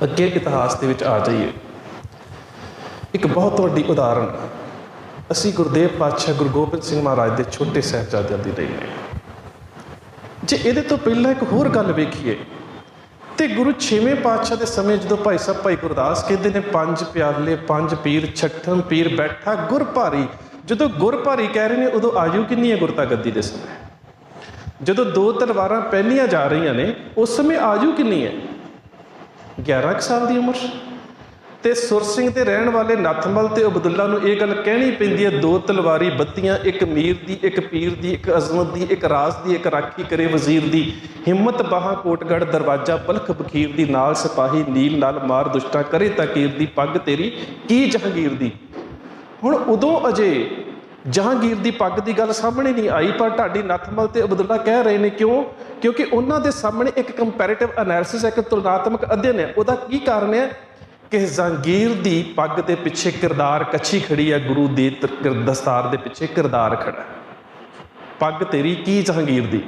ਅੱਗੇ ਇਤਿਹਾਸ ਦੇ ਵਿੱਚ ਆ ਜਾਈਏ। ਇੱਕ ਬਹੁਤ ਵੱਡੀ ਉਦਾਹਰਨ ਅਸੀਂ ਗੁਰਦੇਵ ਪਾਤਸ਼ਾਹ ਗੁਰੂ ਗੋਬਿੰਦ ਸਿੰਘ ਮਹਾਰਾਜ ਦੇ ਛੋਟੇ ਸਾਹਿਬਜ਼ਾਦਿਆਂ ਦੀ ਲਈ ਨੇ। ਜੇ ਇਹਦੇ ਤੋਂ ਪਹਿਲਾਂ ਇੱਕ ਹੋਰ ਗੱਲ ਵੇਖੀਏ ਤੇ ਗੁਰੂ 6ਵੇਂ ਪਾਤਸ਼ਾਹ ਦੇ ਸਮੇਂ ਜਦੋਂ ਭਾਈ ਸਾਹਿਬ ਭਾਈ ਗੁਰਦਾਸ ਕਹਿੰਦੇ ਨੇ 5 ਪਿਆਲੇ 5 ਪੀਰ ਛਠਮ ਪੀਰ ਬੈਠਾ ਗੁਰ ਭਾਰੀ, ਜਦੋਂ ਗੁਰ ਭਾਰੀ ਕਹਿ ਰਹੇ ਨੇ ਉਦੋਂ ਆਯੂ ਕਿੰਨੀ ਹੈ ਗੁਰਤਾ ਗੱਦੀ ਦੇ ਸਮੇਂ? ਜਦੋਂ 2 ਤਲਵਾਰਾਂ ਪਹਿਲੀਆਂ ਜਾ ਰਹੀਆਂ ਨੇ ਉਸ ਸਮੇਂ ਆਯੂ ਕਿੰਨੀ ਹੈ? 11 ਕੁ ਸਾਲ ਦੀ ਉਮਰ। ਤੇ ਸੁਰ ਸਿੰਘ ਦੇ ਰਹਿਣ ਵਾਲੇ ਨੱਥਮਲ ਤੇ ਅਬਦੁੱਲਾ ਨੂੰ ਇਹ ਗੱਲ ਕਹਿਣੀ ਪੈਂਦੀ ਹੈ 2 ਤਲਵਾਰੀ ਬੱਤੀਆਂ, ਇੱਕ ਮੀਰ ਦੀ, ਇੱਕ ਪੀਰ ਦੀ, ਇੱਕ ਅਜ਼ਮਤ ਦੀ, ਇੱਕ ਰਾਜ ਦੀ, ਇੱਕ ਰਾਖੀ ਕਰੇ ਵਜ਼ੀਰ ਦੀ, ਹਿੰਮਤ ਬਾਹਾਂ ਕੋਟਗੜ੍ਹ ਦਰਵਾਜ਼ਾ ਬਲਖ ਬਖੀਰ ਦੀ, ਨਾਲ ਸਿਪਾਹੀ ਨੀਲ ਨਾਲ ਮਾਰ ਦੁਸ਼ਟਾਂ ਕਰੇ ਤਾਕੀਰ ਦੀ, ਪੱਗ ਤੇਰੀ ਕੀ ਜਹਾਂਗੀਰ ਦੀ। ਹੁਣ ਉਦੋਂ ਅਜੇ ਜਹਾਂਗੀਰ ਦੀ ਪੱਗ ਦੀ ਗੱਲ ਸਾਹਮਣੇ ਨਹੀਂ ਆਈ, ਪਰ ਢਾਡੀ ਨੱਥਮਲ ਤੇ ਅਬਦੁੱਲਾ ਕਹਿ ਰਹੇ ਨੇ। ਕਿਉਂ? ਕਿਉਂਕਿ ਉਹਨਾਂ ਦੇ ਸਾਹਮਣੇ ਇੱਕ ਕੰਪੈਰੇਟਿਵ ਐਨਾਲਿਸਿਸ ਹੈ, ਇੱਕ ਤੁਲਨਾਤਮਕ ਅਧਿਐਨ ਹੈ। ਉਹਦਾ ਕੀ ਕਾਰਨ ਹੈ ਕਿ ਜਹਾਂਗੀਰ ਦੀ ਪੱਗ ਦੇ ਪਿੱਛੇ ਕਿਰਦਾਰ ਕੱਛੀ ਖੜੀ ਹੈ, ਗੁਰੂ ਦੀ ਦਸਤਾਰ ਦੇ ਪਿੱਛੇ ਕਿਰਦਾਰ ਖੜਾ। ਪੱਗ ਤੇਰੀ ਕੀ ਜਹਾਂਗੀਰ ਦੀ।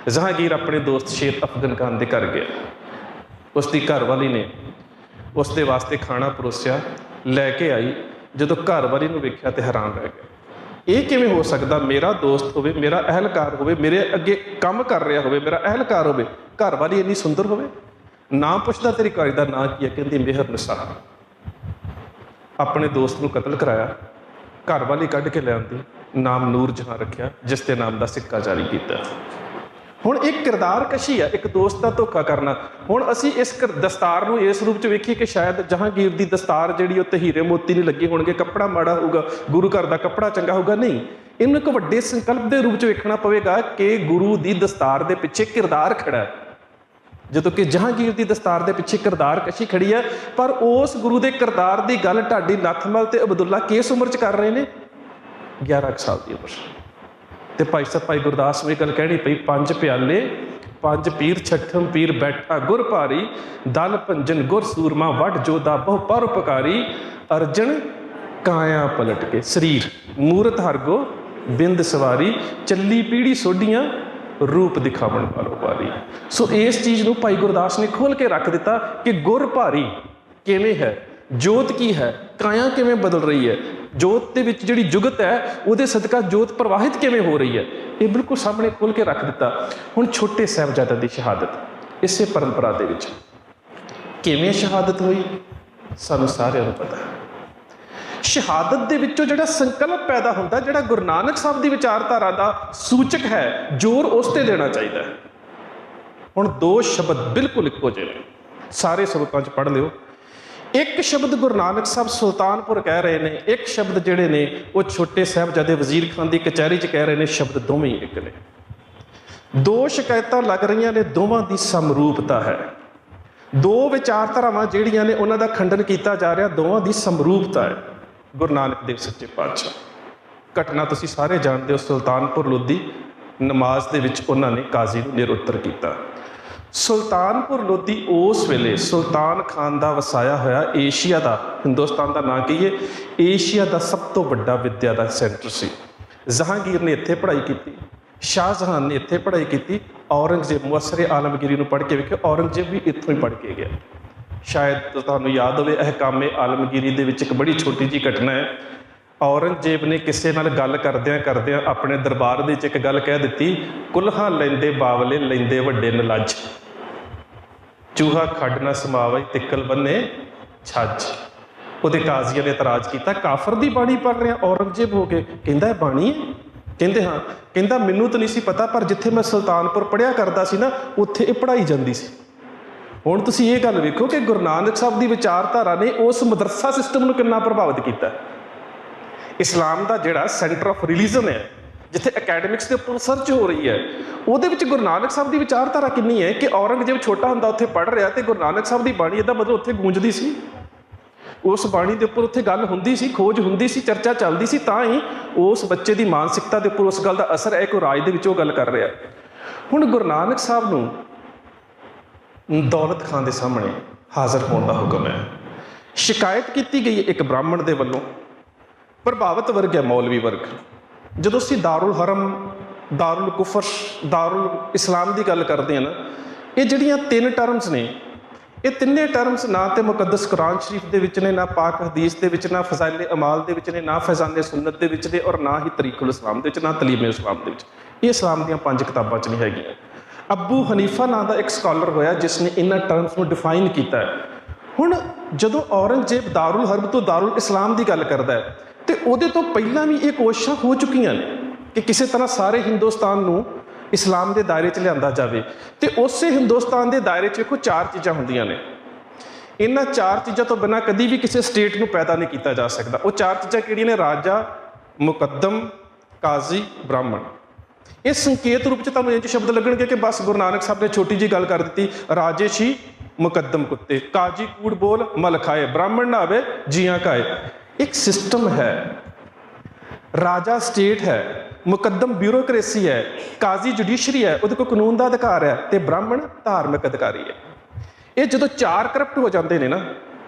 ਜਹਾਂਗੀਰ ਆਪਣੇ ਦੋਸਤ ਸ਼ੇਰ ਅਫਗਨ ਖਾਨ ਦੇ ਘਰ ਗਿਆ। ਉਸ ਦੀ ਘਰਵਾਲੀ ਨੇ ਉਸ ਦੇ ਵਾਸਤੇ ਖਾਣਾ ਪਰੋਸਿਆ, ਲੈ ਕੇ ਆਈ। ਜਦੋਂ ਘਰਵਾਲੀ ਨੂੰ ਵੇਖਿਆ ਤੇ ਹੈਰਾਨ ਰਹਿ ਗਿਆ। ਇਹ ਕਿਵੇਂ ਹੋ ਸਕਦਾ? ਮੇਰਾ ਦੋਸਤ ਹੋਵੇ, ਮੇਰਾ ਅਹਿਲਕਾਰ ਹੋਵੇ, ਮੇਰੇ ਅੱਗੇ ਕੰਮ ਕਰ ਰਿਹਾ ਹੋਵੇ, ਮੇਰਾ ਅਹਿਲਕਾਰ ਹੋਵੇ, ਘਰਵਾਲੀ ਇੰਨੀ ਸੁੰਦਰ ਹੋਵੇ। ਨਾਮ ਪੁੱਛਦਾ ਤੇਰੀ ਘਰ ਦਾ ਨਾਂ ਕੀ ਹੈ? ਕਹਿੰਦੀ ਮਿਹਰ ਨਿਸਾਰ। ਆਪਣੇ ਦੋਸਤ ਨੂੰ ਕਤਲ ਕਰਾਇਆ, ਘਰਵਾਲੀ ਕੱਢ ਕੇ ਲੈ ਆਉਂਦੀ, ਨਾਮ ਨੂਰ ਜਹਾਂ ਰੱਖਿਆ, ਜਿਸ ਦੇ ਨਾਮ ਦਾ ਸਿੱਕਾ ਜਾਰੀ ਕੀਤਾ। ਹੁਣ ਇੱਕ ਕਿਰਦਾਰ ਕਸ਼ੀ ਹੈ, ਇੱਕ ਦੋਸਤ ਦਾ ਧੋਖਾ ਕਰਨਾ। ਹੁਣ ਅਸੀਂ ਇਸ ਦਸਤਾਰ ਨੂੰ ਇਸ ਰੂਪ 'ਚ ਵੇਖੀਏ ਕਿ ਸ਼ਾਇਦ ਜਹਾਂਗੀਰ ਦੀ ਦਸਤਾਰ ਜਿਹੜੀ ਉੱਤੇ ਹੀਰੇ ਮੋਤੀ ਨਹੀਂ ਲੱਗੇ ਹੋਣਗੇ, ਕੱਪੜਾ ਮਾੜਾ ਹੋਊਗਾ, ਗੁਰੂ ਘਰ ਦਾ ਕੱਪੜਾ ਚੰਗਾ ਹੋਊਗਾ। ਨਹੀਂ, ਇਹਨੂੰ ਇੱਕ ਵੱਡੇ ਸੰਕਲਪ ਦੇ ਰੂਪ 'ਚ ਵੇਖਣਾ ਪਵੇਗਾ ਕਿ ਗੁਰੂ ਦੀ ਦਸਤਾਰ ਦੇ ਪਿੱਛੇ ਕਿਰਦਾਰ ਖੜਾ ਹੈ। ਜਦੋਂ ਕਿ ਜਹਾਂਗੀਰ ਦੀ ਦਸਤਾਰ ਦੇ ਪਿੱਛੇ ਕਿਰਦਾਰ ਕਸ਼ੀ ਖੜੀ ਹੈ, ਪਰ ਉਸ ਗੁਰੂ ਦੇ ਕਿਰਦਾਰ ਦੀ ਗੱਲ ਢਾਡੀ ਨੱਥਮਲ ਤੇ ਅਬਦੁੱਲਾ ਕਿਸ ਉਮਰ 'ਚ ਕਰ ਰਹੇ ਨੇ? 11 ਸਾਲ ਦੀ ਉਮਰ। ਤੇ ਭਾਈ ਸਾਹਿਬ ਭਾਈ ਗੁਰਦਾਸ ਨੂੰ ਇਹ ਗੱਲ ਕਹਿਣੀ ਪਈ 5 ਪਿਆਲੇ 5 ਪੀਰ ਛਠਮ ਪੀਰ ਬੈਠਾ ਗੁਰ ਭਾਰੀ, ਦਲ ਭੰਜਨ ਗੁਰ ਸੂਰਮਾ ਵੱਢ ਜੋਦਾ ਬਹੁ ਪਰਉਪਕਾਰੀ, ਅਰਜਨ ਕਾਇਆ ਪਲਟ ਕੇ ਸਰੀਰ ਮੂਰਤ ਹਰਗੋ ਬਿੰਦ ਸਵਾਰੀ, ਚੱਲੀ ਪੀੜੀ ਸੋਢੀਆਂ ਰੂਪ ਦਿਖਾਵਣ ਵਾਲੋ ਭਾਰੀ। ਸੋ ਇਸ ਚੀਜ਼ ਨੂੰ ਭਾਈ ਗੁਰਦਾਸ ਨੇ ਖੋਲ ਕੇ ਰੱਖ ਦਿੱਤਾ ਕਿ ਗੁਰ ਭਾਰੀ ਕਿਵੇਂ ਹੈ, ਜੋਤ ਕੀ ਹੈ, ਕਾਇਆ ਕਿਵੇਂ ਬਦਲ ਰਹੀ ਹੈ, ਜੋਤ ਦੇ ਵਿੱਚ ਜਿਹੜੀ ਜੁਗਤ ਹੈ ਉਹਦੇ ਸਦਕਾ ਜੋਤ ਪ੍ਰਵਾਹਿਤ ਕਿਵੇਂ ਹੋ ਰਹੀ ਹੈ, ਇਹ ਬਿਲਕੁਲ ਸਾਹਮਣੇ ਖੋਲ ਕੇ ਰੱਖ ਦਿੱਤਾ। ਹੁਣ ਛੋਟੇ ਸਾਹਿਬਜ਼ਾਦਿਆਂ ਦੀ ਸ਼ਹਾਦਤ ਇਸੇ ਪਰੰਪਰਾ ਦੇ ਵਿੱਚ ਕਿਵੇਂ ਸ਼ਹਾਦਤ ਹੋਈ ਸਾਨੂੰ ਸਾਰਿਆਂ ਨੂੰ ਪਤਾ। ਸ਼ਹਾਦਤ ਦੇ ਵਿੱਚੋਂ ਜਿਹੜਾ ਸੰਕਲਪ ਪੈਦਾ ਹੁੰਦਾ, ਜਿਹੜਾ ਗੁਰੂ ਨਾਨਕ ਸਾਹਿਬ ਦੀ ਵਿਚਾਰਧਾਰਾ ਦਾ ਸੂਚਕ ਹੈ, ਜ਼ੋਰ ਉਸ ਤੇ ਦੇਣਾ ਚਾਹੀਦਾ ਹੈ। ਹੁਣ 2 ਸ਼ਬਦ ਬਿਲਕੁਲ ਇੱਕੋ ਜਿਹੇ ਨੇ, ਸਾਰੇ ਸਰੋਤਾਂ 'ਚ ਪੜ੍ਹ ਲਿਓ। ਇੱਕ ਸ਼ਬਦ ਗੁਰੂ ਨਾਨਕ ਸਾਹਿਬ ਸੁਲਤਾਨਪੁਰ ਕਹਿ ਰਹੇ ਨੇ, ਇੱਕ ਸ਼ਬਦ ਜਿਹੜੇ ਨੇ ਉਹ ਛੋਟੇ ਸਾਹਿਬਜ਼ਾਦੇ ਵਜ਼ੀਰ ਖਾਨ ਦੀ ਕਚਹਿਰੀ 'ਚ ਕਹਿ ਰਹੇ ਨੇ। ਸ਼ਬਦ ਦੋਵੇਂ ਹੀ ਇੱਕ ਨੇ। 2 ਸ਼ਿਕਾਇਤਾਂ ਲੱਗ ਰਹੀਆਂ ਨੇ, ਦੋਵਾਂ ਦੀ ਸਮਰੂਪਤਾ ਹੈ। 2 ਵਿਚਾਰਧਾਰਾਵਾਂ ਜਿਹੜੀਆਂ ਨੇ ਉਹਨਾਂ ਦਾ ਖੰਡਨ ਕੀਤਾ ਜਾ ਰਿਹਾ, ਦੋਵਾਂ ਦੀ ਸਮਰੂਪਤਾ ਹੈ। ਗੁਰੂ ਨਾਨਕ ਦੇਵ ਸੱਚੇ ਪਾਤਸ਼ਾਹ ਘਟਨਾ ਤੁਸੀਂ ਸਾਰੇ ਜਾਣਦੇ ਹੋ। ਸੁਲਤਾਨਪੁਰ ਲੋਧੀ ਨਮਾਜ਼ ਦੇ ਵਿੱਚ ਉਹਨਾਂ ਨੇ ਕਾਜ਼ੀ ਨੂੰ ਨਿਰੁੱਤਰ ਕੀਤਾ। ਸੁਲਤਾਨਪੁਰ ਲੋਧੀ ਉਸ ਵੇਲੇ ਸੁਲਤਾਨ ਖਾਨ ਦਾ ਵਸਾਇਆ ਹੋਇਆ ਏਸ਼ੀਆ ਦਾ, ਹਿੰਦੁਸਤਾਨ ਦਾ ਨਾਂ ਕਹੀਏ, ਏਸ਼ੀਆ ਦਾ ਸਭ ਤੋਂ ਵੱਡਾ ਵਿੱਦਿਆ ਦਾ ਸੈਂਟਰ ਸੀ। ਜਹਾਂਗੀਰ ਨੇ ਇੱਥੇ ਪੜ੍ਹਾਈ ਕੀਤੀ, ਸ਼ਾਹਜਹਾਨ ਨੇ ਇੱਥੇ ਪੜ੍ਹਾਈ ਕੀਤੀ, ਔਰੰਗਜ਼ੇਬ ਮੁਅੱਸਰੇ ਆਲਮਗੀਰੀ ਨੂੰ ਪੜ੍ਹ ਕੇ ਵੇਖਿਓ, ਔਰੰਗਜ਼ੇਬ ਵੀ ਇੱਥੋਂ ਹੀ ਪੜ੍ਹ ਕੇ ਗਿਆ। ਸ਼ਾਇਦ ਤੁਹਾਨੂੰ ਯਾਦ ਹੋਵੇ ਅਹਿਕਾਮੇ ਆਲਮਗੀਰੀ ਦੇ ਵਿੱਚ ਇੱਕ ਬੜੀ ਛੋਟੀ ਜਿਹੀ ਘਟਨਾ ਹੈ। ਔਰੰਗਜ਼ੇਬ ਨੇ ਕਿਸੇ ਨਾਲ ਗੱਲ ਕਰਦਿਆਂ ਕਰਦਿਆਂ ਆਪਣੇ ਦਰਬਾਰ ਦੇ ਵਿੱਚ ਇੱਕ ਗੱਲ ਕਹਿ ਦਿੱਤੀ, ਕੁਲਹਾਂ ਲੈਂਦੇ ਬਾਵਲੇ ਲੈਂਦੇ ਵੱਡੇ ਨਲੱਜ, ਚੂਹਾ ਖੱਡ ਨਾ ਸਮਾਵਈ ਤਿੱਕਲ ਬੰਨੇ ਛੱਜ। ਉਹਦੇ ਕਾਜ਼ੀਆਂ ਨੇ ਇਤਰਾਜ਼ ਕੀਤਾ, ਕਾਫਰ ਦੀ ਬਾਣੀ ਪੜ੍ਹ ਰਿਹਾ ਔਰੰਗਜ਼ੇਬ ਹੋ ਕੇ। ਕਹਿੰਦਾ ਇਹ ਬਾਣੀ ਹੈ? ਕਹਿੰਦੇ ਹਾਂ। ਕਹਿੰਦਾ ਮੈਨੂੰ ਤਾਂ ਨਹੀਂ ਸੀ ਪਤਾ, ਪਰ ਜਿੱਥੇ ਮੈਂ ਸੁਲਤਾਨਪੁਰ ਪੜ੍ਹਿਆ ਕਰਦਾ ਸੀ ਨਾ ਉੱਥੇ ਇਹ ਪੜ੍ਹਾਈ ਜਾਂਦੀ ਸੀ। ਹੁਣ ਤੁਸੀਂ ਇਹ ਗੱਲ ਵੇਖੋ ਕਿ ਗੁਰੂ ਨਾਨਕ ਸਾਹਿਬ ਦੀ ਵਿਚਾਰਧਾਰਾ ਨੇ ਉਸ ਮਦਰਸਾ ਸਿਸਟਮ ਨੂੰ ਕਿੰਨਾ ਪ੍ਰਭਾਵਿਤ ਕੀਤਾ। ਇਸਲਾਮ ਦਾ ਜਿਹੜਾ ਸੈਂਟਰ ਆਫ ਰਿਲੀਜਨ ਹੈ, ਜਿੱਥੇ ਅਕੈਡਮਿਕਸ ਦੇ ਉੱਪਰ ਰਿਸਰਚ ਹੋ ਰਹੀ ਹੈ, ਉਹਦੇ ਵਿੱਚ ਗੁਰੂ ਨਾਨਕ ਸਾਹਿਬ ਦੀ ਵਿਚਾਰਧਾਰਾ ਕਿੰਨੀ ਹੈ ਕਿ ਔਰੰਗਜ਼ੇਬ ਛੋਟਾ ਹੁੰਦਾ ਉੱਥੇ ਪੜ੍ਹ ਰਿਹਾ ਤੇ ਗੁਰੂ ਨਾਨਕ ਸਾਹਿਬ ਦੀ ਬਾਣੀ ਇਹਦਾ ਮਤਲਬ ਉੱਥੇ ਗੂੰਜਦੀ ਸੀ। ਉਸ ਬਾਣੀ ਦੇ ਉੱਪਰ ਉੱਥੇ ਗੱਲ ਹੁੰਦੀ ਸੀ, ਖੋਜ ਹੁੰਦੀ ਸੀ, ਚਰਚਾ ਚੱਲਦੀ ਸੀ, ਤਾਂ ਹੀ ਉਸ ਬੱਚੇ ਦੀ ਮਾਨਸਿਕਤਾ ਦੇ ਉੱਪਰ ਉਸ ਗੱਲ ਦਾ ਅਸਰ ਹੈ ਕਿ ਉਹ ਰਾਜ ਦੇ ਵਿੱਚ ਉਹ ਗੱਲ ਕਰ ਰਿਹਾ। ਹੁਣ ਗੁਰੂ ਨਾਨਕ ਸਾਹਿਬ ਨੂੰ ਦੌਲਤ ਖਾਨ ਦੇ ਸਾਹਮਣੇ ਹਾਜ਼ਰ ਹੋਣ ਦਾ ਹੁਕਮ ਹੈ। ਸ਼ਿਕਾਇਤ ਕੀਤੀ ਗਈ ਇੱਕ ਬ੍ਰਾਹਮਣ ਦੇ ਵੱਲੋਂ, ਪ੍ਰਭਾਵਿਤ ਵਰਗ ਹੈ ਮੌਲਵੀ ਵਰਗ। ਜਦੋਂ ਅਸੀਂ ਦਾਰੁਲ ਹਰਮ, ਦਾਰੁਲ ਕੁਫਰ, ਦਾਰੁਲ ਇਸਲਾਮ ਦੀ ਗੱਲ ਕਰਦੇ ਹਾਂ ਨਾ, ਇਹ ਜਿਹੜੀਆਂ 3 ਟਰਮਸ ਨੇ, ਇਹ ਤਿੰਨੇ ਟਰਮਸ ਨਾ ਤੇ ਮੁਕੱਦਸ ਕੁਰਾਨ ਸ਼ਰੀਫ ਦੇ ਵਿੱਚ ਨੇ, ਨਾ ਪਾਕ ਹਦੀਸ ਦੇ ਵਿੱਚ, ਨਾ ਫਜ਼ਾਇਲ ਅਮਾਲ ਦੇ ਵਿੱਚ ਨੇ, ਨਾ ਫੈਜ਼ਾਨ ਸੁਨਨਤ ਦੇ ਵਿੱਚ ਨੇ, ਔਰ ਨਾ ਹੀ ਤਰੀਕੁਲ ਇਸਲਾਮ ਦੇ ਵਿੱਚ, ਨਾ ਤਲੀਮ ਇਸਲਾਮ ਦੇ ਵਿੱਚ। ਇਹ ਇਸਲਾਮ ਦੀਆਂ 5 ਕਿਤਾਬਾਂ 'ਚ ਨਹੀਂ ਹੈਗੀਆਂ। ਅੱਬੂ ਹਨੀਫਾ ਨਾਂ ਦਾ ਇੱਕ ਸਕਾਲਰ ਹੋਇਆ ਜਿਸ ਨੇ ਇਹਨਾਂ ਟਰਮਸ ਨੂੰ ਡਿਫਾਈਨ ਕੀਤਾ ਹੈ। ਹੁਣ ਜਦੋਂ ਔਰੰਗਜ਼ੇਬ ਦਾਰੁਲ ਹਰਬ ਤੋਂ ਦਾਰੁਲ ਇਸਲਾਮ ਦੀ ਗੱਲ ਕਰਦਾ ਹੈ ਤੇ ਉਹਦੇ ਤੋਂ ਪਹਿਲਾਂ ਵੀ ਇਹ ਕੋਸ਼ਿਸ਼ਾਂ ਹੋ ਚੁੱਕੀਆਂ ਨੇ ਕਿ ਕਿਸੇ ਤਰ੍ਹਾਂ ਸਾਰੇ ਹਿੰਦੁਸਤਾਨ ਨੂੰ ਇਸਲਾਮ ਦੇ ਦਾਇਰੇ 'ਚ ਲਿਆਂਦਾ ਜਾਵੇ। ਤੇ ਉਸੇ ਹਿੰਦੁਸਤਾਨ ਦੇ ਦਾਇਰੇ 'ਚ ਵੇਖੋ 4 ਚੀਜ਼ਾਂ ਹੁੰਦੀਆਂ ਨੇ। ਇਹਨਾਂ 4 ਚੀਜ਼ਾਂ ਤੋਂ ਬਿਨਾਂ ਕਦੀ ਵੀ ਕਿਸੇ ਸਟੇਟ ਨੂੰ ਪੈਦਾ ਨਹੀਂ ਕੀਤਾ ਜਾ ਸਕਦਾ। ਉਹ 4 ਚੀਜ਼ਾਂ ਕਿਹੜੀਆਂ ਨੇ? ਰਾਜਾ, ਮੁਕੱਦਮ, ਕਾਜ਼ੀ, ਬ੍ਰਾਹਮਣ। ਇਹ ਸੰਕੇਤ ਰੂਪ 'ਚ ਤੁਹਾਨੂੰ ਇਹ 'ਚ ਸ਼ਬਦ ਲੱਗਣਗੇ ਕਿ ਬਸ ਗੁਰੂ ਨਾਨਕ ਸਾਹਿਬ ਨੇ ਛੋਟੀ ਜਿਹੀ ਗੱਲ ਕਰ ਦਿੱਤੀ, ਰਾਜੇ ਛੀ ਮੁਕੱਦਮ ਕੁੱਤੇ, ਕਾਜੀ ਕੂੜ ਬੋਲ ਮਲ ਖਾਏ, ਬ੍ਰਾਹਮਣ ਨਾ ਆਵੇ ਜੀਆਂ ਕਾਏ। ਇੱਕ ਸਿਸਟਮ ਹੈ, ਰਾਜਾ ਸਟੇਟ ਹੈ, ਮੁਕੱਦਮ ਬਿਊਰੋਕ੍ਰੇਸੀ ਹੈ, ਕਾਜ਼ੀ ਜੁਡੀਸ਼ਰੀ ਹੈ, ਉਹਦੇ ਕੋਲ ਕਾਨੂੰਨ ਦਾ ਅਧਿਕਾਰ ਹੈ, ਤੇ ਬ੍ਰਾਹਮਣ ਧਾਰਮਿਕ ਅਧਿਕਾਰੀ ਹੈ। ਇਹ ਜਦੋਂ 4 ਕਰਪਟ ਹੋ ਜਾਂਦੇ ਨੇ ਨਾ,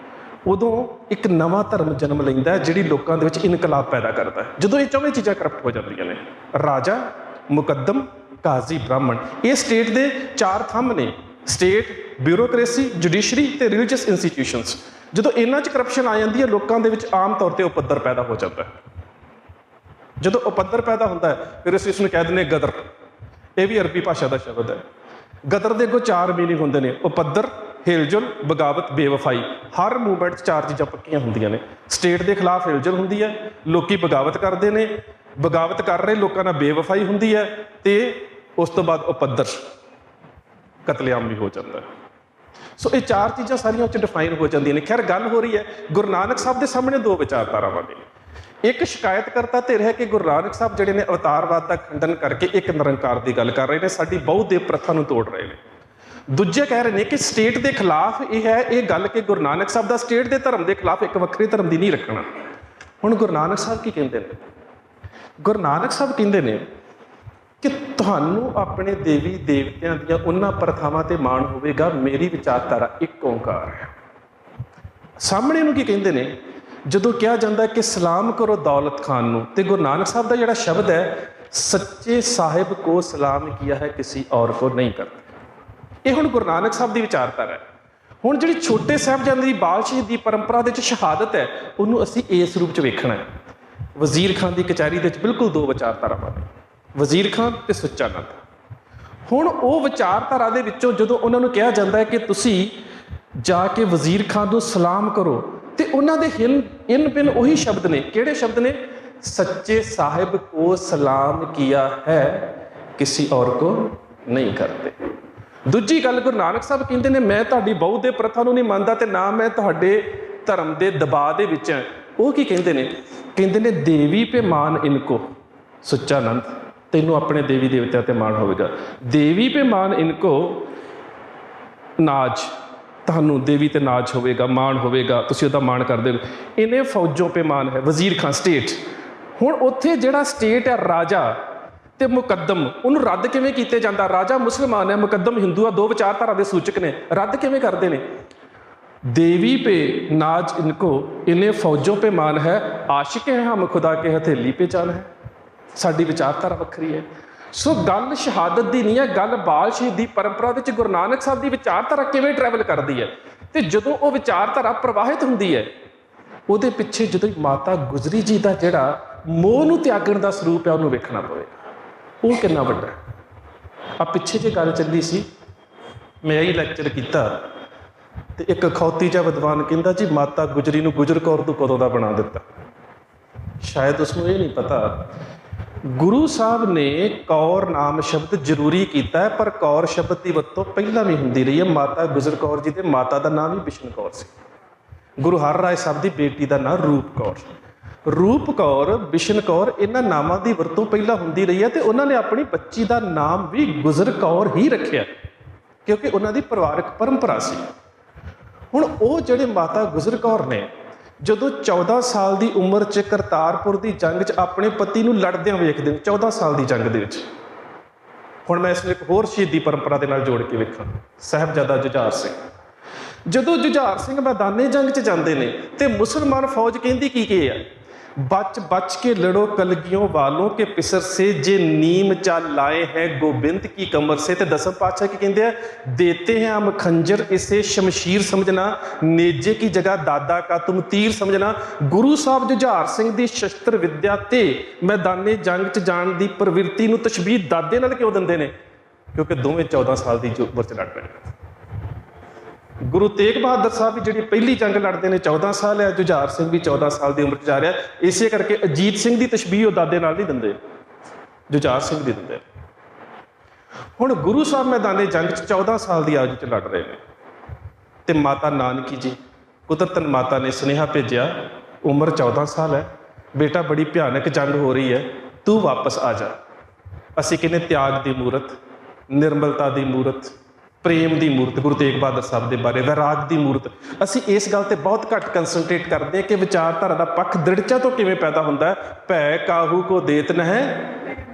ਉਦੋਂ ਇੱਕ ਨਵਾਂ ਧਰਮ ਜਨਮ ਲੈਂਦਾ ਹੈ ਜਿਹੜੀ ਲੋਕਾਂ ਦੇ ਵਿੱਚ ਇਨਕਲਾਬ ਪੈਦਾ ਕਰਦਾ ਹੈ। ਜਦੋਂ ਇਹ 4 ਚੀਜ਼ਾਂ ਕਰਪਟ ਹੋ ਜਾਂਦੀਆਂ ਨੇ, ਰਾਜਾ, ਮੁਕੱਦਮ, ਕਾਜ਼ੀ, ਬ੍ਰਾਹਮਣ, ਇਹ ਸਟੇਟ ਦੇ 4 ਥੰਮ ਨੇ। ਸਟੇਟ, ਬਿਊਰੋਕ੍ਰੇਸੀ, ਜੁਡੀਸ਼ਰੀ ਤੇ ਰਿਲੀਜੀਅਸ ਇੰਸਟੀਟਿਊਸ਼ਨਸ। ਜਦੋਂ ਇਹਨਾਂ 'ਚ ਕਰਪਸ਼ਨ ਆ ਜਾਂਦੀ ਹੈ, ਲੋਕਾਂ ਦੇ ਵਿੱਚ ਆਮ ਤੌਰ ਤੇ ਉਪੱਦਰ ਪੈਦਾ ਹੋ ਜਾਂਦਾ ਹੈ। ਜਦੋਂ ਉਪੱਦਰ ਪੈਦਾ ਹੁੰਦਾ ਹੈ ਫਿਰ ਅਸੀਂ ਇਸ ਨੂੰ ਕਹਿ ਦਿੰਦੇ ਗਦਰ। ਇਹ ਵੀ ਅਰਬੀ ਭਾਸ਼ਾ ਦਾ ਸ਼ਬਦ ਹੈ। ਗਦਰ ਦੇ ਅੱਗੋਂ 4 ਮੀਨਿੰਗ ਹੁੰਦੇ ਨੇ, ਉਪੱਦਰ, ਹਿਲਜੁਲ, ਬਗਾਵਤ, ਬੇਵਫਾਈ। ਹਰ ਮੂਵਮੈਂਟ 'ਚ 4 ਚੀਜ਼ਾਂ ਪੱਕੀਆਂ ਹੁੰਦੀਆਂ ਨੇ। ਸਟੇਟ ਦੇ ਖਿਲਾਫ ਹਿਲਜੁਲ ਹੁੰਦੀ ਹੈ, ਲੋਕੀ ਬਗਾਵਤ ਕਰਦੇ ਨੇ, ਬਗਾਵਤ ਕਰ ਰਹੇ ਲੋਕਾਂ ਨਾਲ ਬੇਵਫਾਈ ਹੁੰਦੀ ਹੈ, ਤੇ ਉਸ ਤੋਂ ਬਾਅਦ ਉਪੱਦਰ, ਕਤਲੇਆਮ ਵੀ ਹੋ ਜਾਂਦਾ ਹੈ। ਸੋ ਇਹ 4 ਚੀਜ਼ਾਂ ਸਾਰੀਆਂ ਉੱਚ ਡਿਫਾਈਨ ਹੋ ਜਾਂਦੀਆਂ ਨੇ। ਖੈਰ ਗੱਲ ਹੋ ਰਹੀ ਹੈ ਗੁਰੂ ਨਾਨਕ ਸਾਹਿਬ ਦੇ ਸਾਹਮਣੇ 2 ਵਿਚਾਰਧਾਰਾਵਾਂ ਨੇ। ਇੱਕ ਸ਼ਿਕਾਇਤਕਰਤਾ ਧਿਰ ਹੈ ਕਿ ਗੁਰੂ ਨਾਨਕ ਸਾਹਿਬ ਜਿਹੜੇ ਨੇ ਅਵਤਾਰਵਾਦ ਦਾ ਖੰਡਨ ਕਰਕੇ ਇੱਕ ਨਿਰੰਕਾਰ ਦੀ ਗੱਲ ਕਰ ਰਹੇ ਨੇ, ਸਾਡੀ ਬਹੁ ਦੇਵ ਪ੍ਰਥਾ ਨੂੰ ਤੋੜ ਰਹੇ ਨੇ। ਦੂਜੇ ਕਹਿ ਰਹੇ ਨੇ ਕਿ ਸਟੇਟ ਦੇ ਖਿਲਾਫ ਇਹ ਹੈ ਇਹ ਗੱਲ ਕਿ ਗੁਰੂ ਨਾਨਕ ਸਾਹਿਬ ਦਾ ਸਟੇਟ ਦੇ ਧਰਮ ਦੇ ਖਿਲਾਫ ਇੱਕ ਵੱਖਰੇ ਧਰਮ ਦੀ ਨਹੀਂ ਰੱਖਣਾ। ਹੁਣ ਗੁਰੂ ਨਾਨਕ ਸਾਹਿਬ ਕੀ ਕਹਿੰਦੇ ਨੇ? ਗੁਰੂ ਨਾਨਕ ਸਾਹਿਬ ਕਹਿੰਦੇ ਨੇ ਕਿ ਤੁਹਾਨੂੰ ਆਪਣੇ ਦੇਵੀ ਦੇਵਤਿਆਂ ਦੀਆਂ ਉਹਨਾਂ ਪ੍ਰਥਾਵਾਂ ਤੇ ਮਾਣ ਹੋਵੇਗਾ, ਮੇਰੀ ਵਿਚਾਰਧਾਰਾ ਇੱਕ ਓਂਕਾਰ ਹੈ। ਸਾਹਮਣੇ ਨੂੰ ਕੀ ਕਹਿੰਦੇ ਨੇ? ਜਦੋਂ ਕਿਹਾ ਜਾਂਦਾ ਕਿ ਸਲਾਮ ਕਰੋ ਦੌਲਤ ਖਾਨ ਨੂੰ, ਤੇ ਗੁਰੂ ਨਾਨਕ ਸਾਹਿਬ ਦਾ ਜਿਹੜਾ ਸ਼ਬਦ ਹੈ, ਸੱਚੇ ਸਾਹਿਬ ਕੋ ਸਲਾਮ ਕੀਆ ਹੈ ਕਿਸੇ ਔਰ ਕੋ ਨਹੀਂ ਕਰਦਾ। ਇਹ ਹੁਣ ਗੁਰੂ ਨਾਨਕ ਸਾਹਿਬ ਦੀ ਵਿਚਾਰਧਾਰਾ ਹੈ। ਹੁਣ ਜਿਹੜੀ ਛੋਟੇ ਸਾਹਿਬਜ਼ਾਦੇ ਦੀ ਬਾਲ ਸ਼ਹੀਦੀ ਪਰੰਪਰਾ ਦੇ ਵਿੱਚ ਸ਼ਹਾਦਤ ਹੈ, ਉਹਨੂੰ ਅਸੀਂ ਇਸ ਰੂਪ 'ਚ ਵੇਖਣਾ ਹੈ। ਵਜ਼ੀਰ ਖਾਨ ਦੀ ਕਚਹਿਰੀ ਦੇ ਵਿੱਚ ਬਿਲਕੁਲ 2 ਵਿਚਾਰਧਾਰਾਵਾਂ ਨੇ, ਵਜ਼ੀਰ ਖਾਨ ਤੇ ਸੁੱਚਾ ਨੰਦ। ਹੁਣ ਉਹ ਵਿਚਾਰਧਾਰਾ ਦੇ ਵਿੱਚੋਂ ਜਦੋਂ ਉਹਨਾਂ ਨੂੰ ਕਿਹਾ ਜਾਂਦਾ ਹੈ ਕਿ ਤੁਸੀਂ ਜਾ ਕੇ ਵਜ਼ੀਰ ਖਾਨ ਨੂੰ ਸਲਾਮ ਕਰੋ, ਤੇ ਉਹਨਾਂ ਦੇ ਇਨ ਬਿਨ ਉਹੀ ਸ਼ਬਦ ਨੇ। ਕਿਹੜੇ ਸ਼ਬਦ ਨੇ? ਸੱਚੇ ਸਾਹਿਬ ਕੋ ਸਲਾਮ ਕੀਆ ਹੈ ਕਿਸੇ ਔਰ ਕੋ ਨਹੀਂ ਕਰਦੇ। ਦੂਜੀ ਗੱਲ ਗੁਰੂ ਨਾਨਕ ਸਾਹਿਬ ਕਹਿੰਦੇ ਨੇ ਮੈਂ ਤੁਹਾਡੀ ਬਹੁ ਦੇ ਪ੍ਰਥਾ ਨੂੰ ਨਹੀਂ ਮੰਨਦਾ ਤੇ ਨਾ ਮੈਂ ਤੁਹਾਡੇ ਧਰਮ ਦੇ ਦਬਾਅ ਦੇ ਵਿੱਚ ਹਾਂ। ਉਹ ਕੀ ਕਹਿੰਦੇ ਨੇ? ਕਹਿੰਦੇ ਨੇ ਦੇਵੀ ਪੇ ਮਾਨ ਇਨਕੋ, ਸੁੱਚਾ ਨੰਦ ਤੈਨੂੰ ਆਪਣੇ ਦੇਵੀ ਦੇਵਤਿਆਂ ਤੇ ਮਾਣ ਹੋਵੇਗਾ। ਦੇਵੀ ਪੇ ਮਾਨ ਇਨਕੋ, ਨਾਜ, ਤੁਹਾਨੂੰ ਦੇਵੀ ਤੇ ਨਾਜ ਹੋਵੇਗਾ, ਮਾਣ ਹੋਵੇਗਾ, ਤੁਸੀਂ ਉਹਦਾ ਮਾਣ ਕਰਦੇ ਹੋ। ਇਹਨੇ ਫੌਜੋਂ ਪੇ ਮਾਨ ਹੈ, ਵਜ਼ੀਰ ਖਾਨ ਸਟੇਟ। ਹੁਣ ਉੱਥੇ ਜਿਹੜਾ ਸਟੇਟ ਹੈ ਰਾਜਾ ਤੇ ਮੁਕੱਦਮ, ਉਹਨੂੰ ਰੱਦ ਕਿਵੇਂ ਕੀਤੇ ਜਾਂਦਾ? ਰਾਜਾ ਮੁਸਲਮਾਨ ਹੈ, ਮੁਕੱਦਮ ਹਿੰਦੂ ਆ, 2 ਵਿਚਾਰਧਾਰਾ ਦੇ ਸੂਚਕ ਨੇ। ਰੱਦ ਕਿਵੇਂ ਕਰਦੇ ਨੇ? ਦੇਵੀ ਪੇ ਨਾਜ ਇਨਕੋ, ਇਨੇ ਫੌਜੋਂ ਪੇ ਮਾਨ ਹੈ, ਆਸ਼ਿਕ ਹੈ ਹਮ ਖੁਦਾ ਕੇ ਹਥੇਲੀ ਪੇ ਜਾਨ ਹੈ। ਸਾਡੀ ਵਿਚਾਰਧਾਰਾ ਵੱਖਰੀ ਹੈ। ਸੋ ਗੱਲ ਸ਼ਹਾਦਤ ਦੀ ਨਹੀਂ ਹੈ, ਗੱਲ ਬਾਲ ਸ਼ਹੀਦੀ ਪਰੰਪਰਾ ਵਿੱਚ ਗੁਰੂ ਨਾਨਕ ਸਾਹਿਬ ਦੀ ਵਿਚਾਰਧਾਰਾ ਕਿਵੇਂ ਟਰੈਵਲ ਕਰਦੀ ਹੈ। ਤੇ ਜਦੋਂ ਉਹ ਵਿਚਾਰਧਾਰਾ ਪ੍ਰਵਾਹਿਤ ਹੁੰਦੀ ਹੈ, ਉਹਦੇ ਪਿੱਛੇ ਜਦੋਂ ਮਾਤਾ ਗੁਜਰੀ ਜੀ ਦਾ ਜਿਹੜਾ ਮੋਹ ਨੂੰ ਤਿਆਗਣ ਦਾ ਸਰੂਪ ਹੈ, ਉਹਨੂੰ ਵੇਖਣਾ ਪਵੇਗਾ। ਉਹ ਕਿੰਨਾ ਵੱਡਾ ਹੈ। ਆ ਪਿੱਛੇ ਜੇ ਗੱਲ ਚੱਲੀ ਸੀ, ਮੈਂ ਇਹ ਲੈਕਚਰ ਕੀਤਾ ਤੇ ਇੱਕ ਅਖੌਤੀ ਜਿਹਾ ਵਿਦਵਾਨ ਕਹਿੰਦਾ ਜੀ ਮਾਤਾ ਗੁਜਰੀ ਨੂੰ ਗੁਜਰ ਕੌਰ ਤੋਂ ਕਦੋਂ ਦਾ ਬਣਾ ਦਿੱਤਾ। ਸ਼ਾਇਦ ਉਸਨੂੰ ਇਹ ਨਹੀਂ ਪਤਾ ਗੁਰੂ ਸਾਹਿਬ ਨੇ ਕੌਰ ਨਾਮ ਸ਼ਬਦ ਜ਼ਰੂਰੀ ਕੀਤਾ ਹੈ, ਪਰ ਕੌਰ ਸ਼ਬਦ ਦੀ ਵਰਤੋਂ ਪਹਿਲਾਂ ਵੀ ਹੁੰਦੀ ਰਹੀ ਹੈ। ਮਾਤਾ ਗੁਜਰ ਕੌਰ ਜੀ ਦੇ ਮਾਤਾ ਦਾ ਨਾਮ ਵੀ ਬਿਸ਼ਨ ਕੌਰ ਸੀ। ਗੁਰੂ ਹਰ ਰਾਏ ਸਾਹਿਬ ਦੀ ਬੇਟੀ ਦਾ ਨਾਮ ਰੂਪ ਕੌਰ। ਰੂਪ ਕੌਰ, ਬਿਸ਼ਨ ਕੌਰ, ਇਹਨਾਂ ਨਾਮਾਂ ਦੀ ਵਰਤੋਂ ਪਹਿਲਾਂ ਹੁੰਦੀ ਰਹੀ ਹੈ ਤੇ ਉਹਨਾਂ ਨੇ ਆਪਣੀ ਬੱਚੀ ਦਾ ਨਾਮ ਵੀ ਗੁਜਰ ਕੌਰ ਹੀ ਰੱਖਿਆ ਕਿਉਂਕਿ ਉਹਨਾਂ ਦੀ ਪਰਿਵਾਰਕ ਪਰੰਪਰਾ ਸੀ। ਹੁਣ ਉਹ ਜਿਹੜੇ ਮਾਤਾ ਗੁਜਰ ਕੌਰ ਨੇ ਜਦੋਂ 14 ਸਾਲ ਦੀ ਉਮਰ 'ਚ ਕਰਤਾਰਪੁਰ ਦੀ ਜੰਗ 'ਚ ਆਪਣੇ ਪਤੀ ਨੂੰ ਲੜਦਿਆਂ ਵੇਖਦੇ ਨੇ, 14 ਸਾਲ ਦੀ ਜੰਗ ਦੇ ਵਿੱਚ। ਹੁਣ ਮੈਂ ਇਸ ਨੂੰ ਇੱਕ ਹੋਰ ਸ਼ਹੀਦੀ ਪਰੰਪਰਾ ਦੇ ਨਾਲ ਜੋੜ ਕੇ ਵੇਖਾਂ, ਸਾਹਿਬਜ਼ਾਦਾ ਜੁਝਾਰ ਸਿੰਘ। ਜਦੋਂ ਜੁਝਾਰ ਸਿੰਘ ਮੈਦਾਨੇ ਜੰਗ 'ਚ ਜਾਂਦੇ ਨੇ ਤੇ ਮੁਸਲਮਾਨ ਫੌਜ ਕਹਿੰਦੀ ਕੀ ਆ? बच बच के लड़ो कलगियों वालों के पिसर से, जे नीम चाल लाए हैं गोबिंद की कमर से। ते दसम पातशाह की कहते हैं, देते हैं हम खंजर इसे शमशीर समझना, नेजे की जगह दादा का तुम तीर समझना। गुरु साहब जुझार सिंह दी शस्त्र विद्या ते मैदाने जंग च जाण दी प्रवृत्ति नूं तशबीह दादे नाल क्यों दिंदे ने? क्योंकि दोवें 14 साल की उम्र च लड़ रहे हैं। गुरु तेग बहादुर साहब भी जी पहली जंग लड़ते हैं 14 साल है, जुझार सिंह भी 14 साल की उम्र जा रहा है। इसे करके अजीत सिंह की तशबीह वो दादे नाल नहीं दिंदे, जुझार सिंह दी दिंदे। हुण गुरु साहब मैदाने जंग 14 साल की आयु च लड़ रहे हैं, तो माता नानकी जी कुदरतन माता ने सुनेहा भेजा, उम्र 14 साल है बेटा, बड़ी भयानक जंग हो रही है, तू वापस आ जा। असीं कहने त्याग की मूरत, निर्मलता की मूरत, प्रेम की मूरत गुरु तेग बहादुर साहब के बारे, वैराग की मूरत। असी इस गल ते बहुत घट कंसनट्रेट करते हैं कि विचारधारा का पक्ष दृढ़ता तो किवें पैदा होंदा है। भै काहू को देत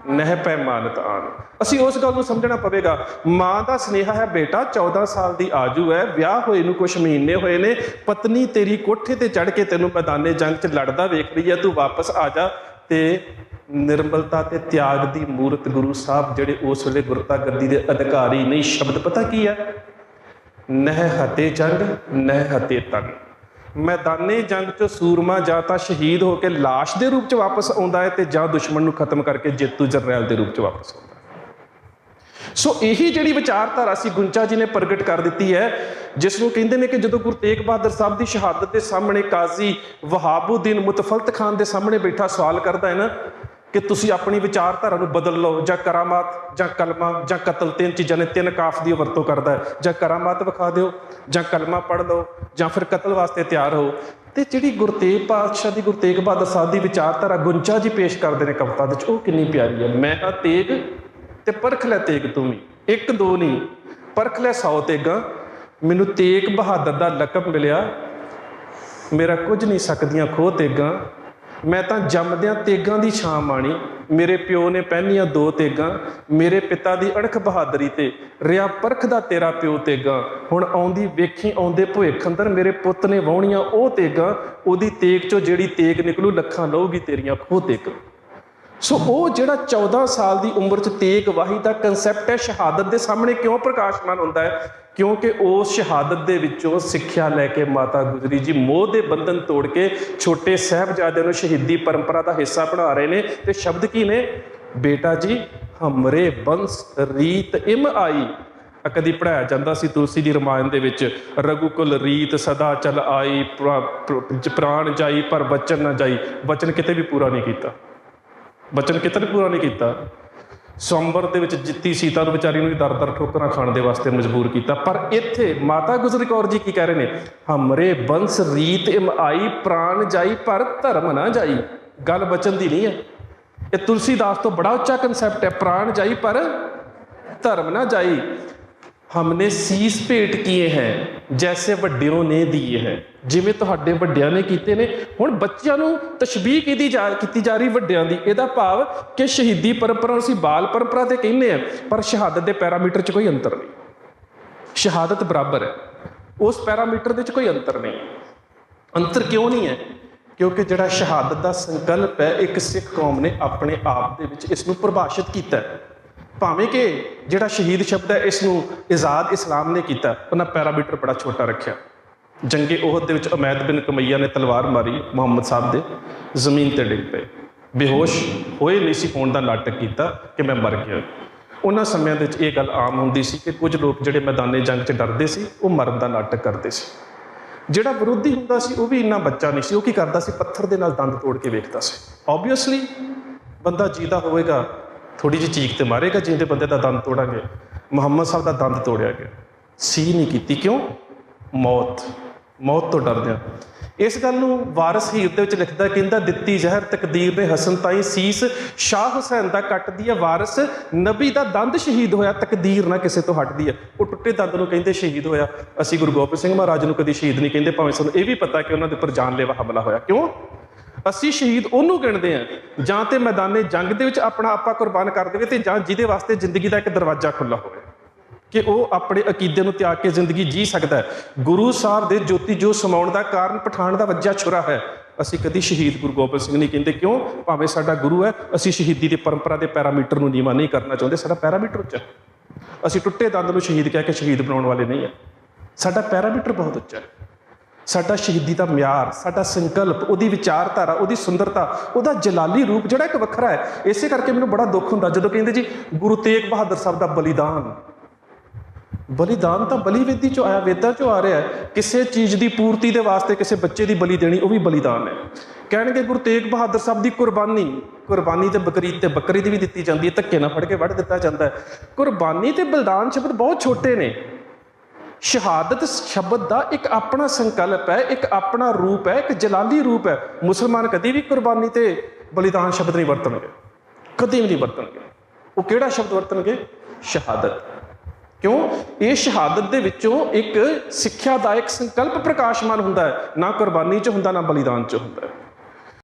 नह पै मानत आन। असी उस गल नूं समझना पवेगा। माँ का स्नेहा है, बेटा 14 साल की आजू है, ब्याह होए नूं कुछ महीने होए ने, पत्नी तेरी कोठे ते चढ़ के तेनों मैदाने जंग च लड़दा वेख रही है, तू वापस आ जा। ते निर्मलता ते त्याग की मूरत गुरु साहब जिहड़े उस वेले गुरता गद्दी के अधिकारी नहीं, शब्द पता की है? नह हते जंग नह हते तन। मैदाने जंग च सूरमा जां तां शहीद होकर लाश के रूप च वापस आता है, तो जां दुश्मन नूं खत्म करके जेतू जरनैल के रूप च वापस आता है। सो यही जी विचारधारा सी गुंचा जी ने प्रगट कर दी है, जिसनों कहते हैं कि जो गुरु तेग बहादुर साहब की शहादत के सामने काजी वहाबुद्दीन मुतफलत खान के सामने बैठा सवाल करता है ना कि तुसी अपनी विचारधारा नूं बदल लो, जां करामात जां कलमा जां कतल, तीन चीज़ों ने, तीन काफ की वरतों करता है, जां करामात विखा दो, जां कलमा पढ़ लो, जां फिर कतल वास्ते तैयार हो। तो जी गुरु तेग पातशाह की, गुरु तेग बहादुर साहब की विचारधारा गुंचा जी पेश करते हैं कविता विच, वो कितनी प्यारी है। मैं हाँ तेग ते परख लै तेग तू भी, एक दो नहीं परख लै 100 तेगा। मैनू तेग बहादुर का लकब मिलिया, मेरा कुछ नहीं सकदियां खो तेगा। मैं तो जमद्या तेगां की छां माणी, मेरे प्यो ने पहनिया 2 तेगां। मेरे पिता की अणख बहादरी ते रिया परखदा तेरा प्यो तेगां। हुण आउंदी वेखी आउंदे भविख अंदर, मेरे पुत्त ने वाहुणियां ओ तेगां। ओदी तेग चों जिहड़ी तेग निकलू, लखां लहूगी तेरियां खो तेगां। सो वो जिहड़ा 14 साल की उम्र च तेग वाही का कंसैप्ट है, शहादत के सामने क्यों प्रकाशमान होता है? क्योंकि उस शहादत के विचों सिक्ख्या लैके माता गुजरी जी मोह के बंधन तोड़ के छोटे साहबजादे नूं शहीदी परंपरा का हिस्सा बना रहे हैं। तो शब्द की ने? बेटा जी हमरे बंस रीत इम आई। कदी पढ़ाया जाता सी तुलसी जी रामायण दे विच, रघुकुल रीत सदा चल आई, प्राण जाई पर बचन न जाई। बचन किते भी पूरा नहीं किया, बचन कितने पूरा नहीं किया। स्वंबर दे विच जित्ती सीता नूं विचारी नूं दर दर ठोकरां खाण दे वास्ते मजबूर किया। पर इत्थे माता गुजरी कौर जी की कह रहे हैं? हमरे बंस रीत इम आई, प्राण जाई पर धर्म ना जाई। गल बचन दी नहीं है, ये तुलसीदास तो बड़ा उच्चा कंसैप्ट है। प्राण जाई पर धर्म ना जाई। हमने सीस भेंट किए हैं जैसे वड्डियों ने दिए हैं, जिवें तुहाडे वड्डियां ने कीते ने। हुण बच्चियां नूं तशबीह की जा रही वड्डियां दी, इहदा भाव कि शहीदी परंपरा असीं बाल परंपरा ते कहने हैं, पर शहादत के पैरामीटर च कोई अंतर नहीं। शहादत बराबर है, उस पैरामीटर दे च कोई अंतर नहीं। अंतर क्यों नहीं है? क्योंकि जिहड़ा शहादत का संकल्प है, एक सिख कौम ने अपने आप दे विच इसनूं परिभाषित किया है। भावें कि जिहड़ा शहीद शब्द है इसनूं आज़ाद इस्लाम ने किया, उन्हें पैरामीटर बड़ा छोटा रखा। जंगे ओहद दे विच उमैद बिन कमैया ने तलवार मारी मुहम्मद साहब दे, जमीन ते डिग पे, बेहोश होए नहीं सी होण दा नाटक किया कि मैं मर गया। उन्हां समयां दे विच इह गल आम हुंदी सी कि कुछ लोग जिहड़े मैदाने जंग च डरदे सी, वो मरण दा नाटक करते सी। जिहड़ा विरोधी हुंदा सी, वो भी इन्ना बच्चा नहीं सी, वो की करदा सी, पत्थर दे नाल दंद तोड़ के वेखदा सी। ओबवियसली बंदा जीदा होएगा, थोड़ी जी चीख तो मारेगा, जिंदे बंदे का दंद तोड़ांगे। मुहम्मद साहब का दंद तोड़िया गया, सी नहीं की। क्यों? मौत तो डरदिया। इस गल नूं वारिस हीर दे विच लिखदा, कहंदा दित्ती जहर तकदीर ने हसन ताई सीस, शाह हुसैन दा कटदी है वारिस, नबी दा दंद शहीद होया, तकदीर ना किसे तो हटदी है। वो टुੱਟੇ दंद नूं कहंदे शहीद होया। असीं गुरु गोबिंद सिंह महाराज नूं कदी शहीद नहीं कहंदे, भावें सानूं इह भी पता कि उन्हां दे उपर जानलेवा हमला होया। क्यों? असी शहीद उन्होंने गिणते हैं जां ते मैदाने जंग दे विच अपना आपा कुर्बान कर देवे, ते जां जिहदे वास्ते जिंदगी का एक दरवाजा खुला होवे कि वह अपने अकीदे नूं त्याग के जिंदगी जी सकता है। गुरु साहब दे ज्योति जो समाउण का कारण पठान का वज्जा छुरा है, ਅਸੀਂ ਕਦੀ ਸ਼ਹੀਦ ਗੁਰੂ ਗੋਬਿੰਦ ਸਿੰਘ ਨਹੀਂ ਕਹਿੰਦੇ। ਕਿਉਂ? ਭਾਵੇਂ ਸਾਡਾ ਗੁਰੂ ਹੈ, ਅਸੀਂ ਸ਼ਹੀਦੀ ਦੀ ਪਰੰਪਰਾ ਦੇ ਪੈਰਾਮੀਟਰ ਨੂੰ ਨੀਵਾਂ ਨਹੀਂ ਕਰਨਾ ਚਾਹੁੰਦੇ। ਸਾਡਾ ਪੈਰਾਮੀਟਰ ਉੱਚਾ, ਅਸੀਂ ਟੁੱਟੇ ਦੰਦ ਨੂੰ ਸ਼ਹੀਦ ਕਹਿ ਕੇ ਸ਼ਹੀਦ ਬਣਾਉਣ ਵਾਲੇ ਨਹੀਂ ਹਾਂ। ਸਾਡਾ ਪੈਰਾਮੀਟਰ ਬਹੁਤ ਉੱਚਾ ਹੈ। ਸਾਡਾ ਸ਼ਹੀਦੀ ਦਾ ਮਿਆਰ, ਸਾਡਾ ਸੰਕਲਪ, ਉਹਦੀ ਵਿਚਾਰਧਾਰਾ, ਉਹਦੀ ਸੁੰਦਰਤਾ, ਉਹਦਾ ਜਲਾਲੀ ਰੂਪ ਜਿਹੜਾ ਇੱਕ ਵੱਖਰਾ ਹੈ। ਇਸੇ ਕਰਕੇ ਮੈਨੂੰ ਬੜਾ ਦੁੱਖ ਹੁੰਦਾ ਜਦੋਂ ਕਹਿੰਦੇ ਜੀ ਗੁਰੂ ਤੇਗ ਬਹਾਦਰ ਸਾਹਿਬ ਦਾ ਬਲੀਦਾਨ। ਬਲੀਦਾਨ ਤਾਂ ਬਲੀ ਵੇਦੀ ਚੋਂ ਆਇਆ, ਵੇਦਾਂ ਚੋਂ ਆ ਰਿਹਾ ਹੈ। ਕਿਸੇ ਚੀਜ਼ ਦੀ ਪੂਰਤੀ ਦੇ ਵਾਸਤੇ ਕਿਸੇ ਬੱਚੇ ਦੀ ਬਲੀ ਦੇਣੀ, ਉਹ ਵੀ ਬਲੀਦਾਨ ਹੈ। ਕਹਿਣਗੇ ਗੁਰੂ ਤੇਗ ਬਹਾਦਰ ਸਾਹਿਬ ਦੀ ਕੁਰਬਾਨੀ, ਕੁਰਬਾਨੀ ਤੇ ਬਕਰੀਦ ਤੇ ਬੱਕਰੀ ਦੀ ਵੀ ਦਿੱਤੀ ਜਾਂਦੀ ਹੈ, ਧੱਕੇ ਨਾਲ ਫੜ ਕੇ ਵੱਢ ਦਿੱਤਾ ਜਾਂਦਾ ਹੈ। ਕੁਰਬਾਨੀ ਤੇ ਬਲੀਦਾਨ ਸ਼ਬਦ ਬਹੁਤ ਛੋਟੇ ਨੇ। ਸ਼ਹਾਦਤ ਸ਼ਬਦ ਦਾ ਇੱਕ ਆਪਣਾ ਸੰਕਲਪ ਹੈ, ਇੱਕ ਆਪਣਾ ਰੂਪ ਹੈ, ਇੱਕ ਜਲਾਲੀ ਰੂਪ ਹੈ। ਮੁਸਲਮਾਨ ਕਦੀ ਵੀ ਕੁਰਬਾਨੀ ਤੇ ਬਲੀਦਾਨ ਸ਼ਬਦ ਨਹੀਂ ਵਰਤਣਗੇ, ਕਦੀ ਵੀ ਨਹੀਂ ਵਰਤਣਗੇ। ਉਹ ਕਿਹੜਾ ਸ਼ਬਦ ਵਰਤਣਗੇ? ਸ਼ਹਾਦਤ। ਕਿਉਂ? ਇਹ ਸ਼ਹਾਦਤ ਦੇ ਵਿੱਚੋਂ ਇੱਕ ਸਿੱਖਿਆ ਦਾ ਇੱਕ ਸੰਕਲਪ ਪ੍ਰਕਾਸ਼ਮਾਨ ਹੁੰਦਾ ਹੈ, ਨਾ ਕੁਰਬਾਨੀ 'ਚ ਹੁੰਦਾ, ਨਾ ਬਲੀਦਾਨ 'ਚ ਹੁੰਦਾ ਹੈ।